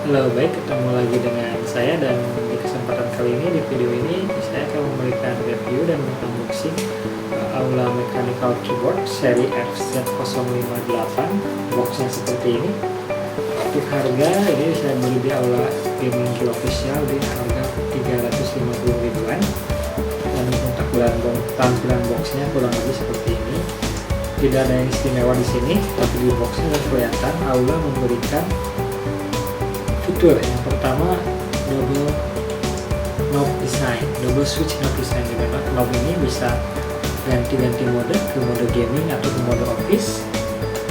Halo, baik, ketemu lagi dengan saya, dan di kesempatan kali ini, di video ini saya akan memberikan review dan unboxing Aula Mechanical Keyboard seri FZ058. Boxnya seperti ini. Untuk harga, ini saya beli di Aula Gaming Key Official di harga 350 ribuan. Dan untuk tampilan boxnya kurang lebih seperti ini. Tidak ada yang istimewa di sini, tapi di boxnya sudah kelihatan Aula memberikan fitur. Yang pertama, double knob design, double switch knob design, dimana knob ini bisa ganti-ganti mode ke mode gaming atau ke mode office.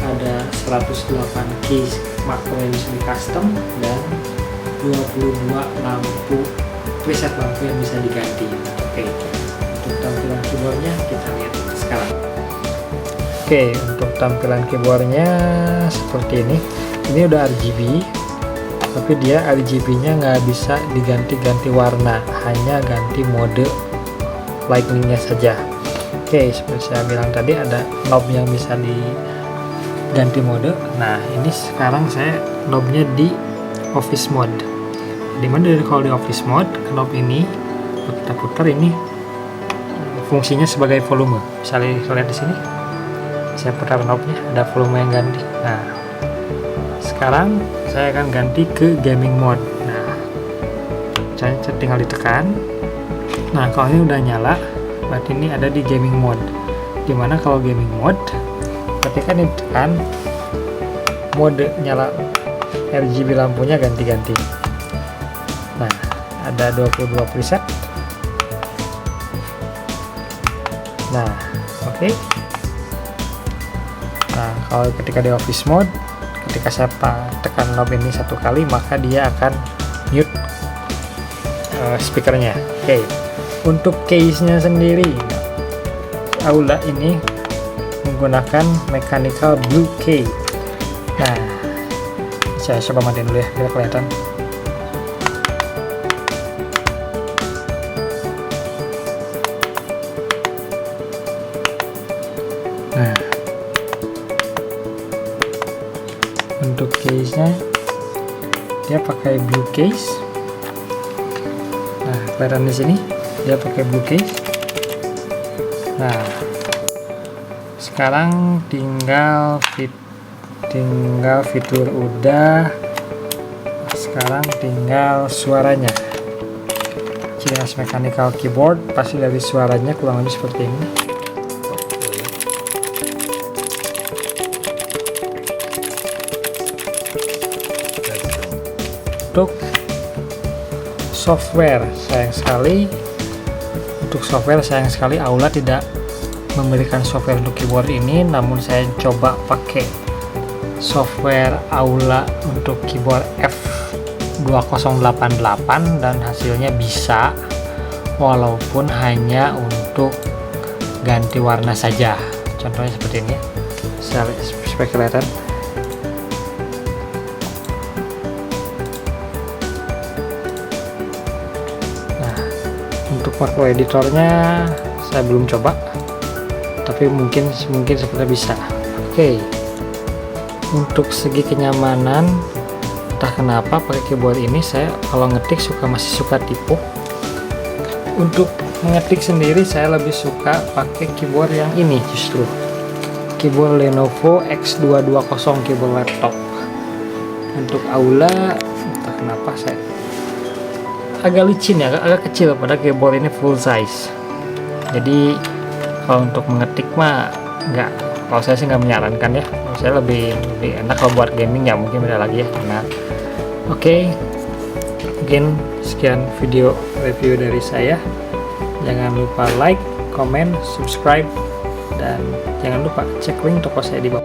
Ada 108 keys makro yang bisa di custom dan 22 lampu preset lampu yang bisa diganti. Oke, untuk tampilan keyboardnya kita lihat sekarang. Oke, untuk tampilan keyboardnya seperti ini. Ini udah RGB, tapi dia RGB-nya nggak bisa diganti-ganti warna, hanya ganti mode lightning-nya saja. Oke, seperti saya bilang tadi, ada knob yang bisa diganti mode. Nah, ini sekarang saya knobnya di office mode. Dimana kalau di office mode, knob ini kita putar, ini fungsinya sebagai volume. Misalnya lihat di sini, saya putar knobnya, ada volume yang ganti. Nah, sekarang saya akan ganti ke gaming mode. Nah, saya tinggal ditekan. Nah, kalau ini udah nyala, berarti ini ada di gaming mode. Dimana kalau gaming mode, ketika ini ditekan, mode nyala RGB lampunya ganti-ganti. Nah, ada 22 preset. Nah, oke. Nah, kalau ketika di office mode, ketika saya tekan knob ini satu kali, maka dia akan mute speakernya. Oke. Untuk case-nya sendiri, Aula ini menggunakan mechanical blue case. Nah, saya coba matiin dulu ya biar kelihatan. Nah, untuk case-nya dia pakai blue case. Nah, kelihatan di sini dia pakai blue case. Nah, sekarang tinggal fitur udah. Sekarang tinggal suaranya. Ciri khas mechanical keyboard pasti dari suaranya kurang lebih seperti ini. Untuk software, sayang sekali Aula tidak memberikan software untuk keyboard ini, namun saya coba pakai software Aula untuk keyboard F2088 dan hasilnya bisa, walaupun hanya untuk ganti warna saja. Contohnya seperti ini, supaya kelihatan. Untuk makro editornya saya belum coba, tapi mungkin sebenarnya bisa. Oke. Untuk segi kenyamanan, entah kenapa pakai keyboard ini saya kalau ngetik masih suka tipu. Untuk mengetik sendiri saya lebih suka pakai keyboard yang ini, justru keyboard Lenovo X220, keyboard laptop. Untuk Aula, entah kenapa saya agak licin ya, agak kecil, pada keyboard ini full size. Jadi kalau untuk mengetik mah kalau saya sih nggak menyarankan ya. Saya lebih enak kalau buat gaming, ya mungkin beda lagi ya. Nah, oke. Mungkin sekian video review dari saya. Jangan lupa like, comment, subscribe, dan jangan lupa cek link toko saya di bawah.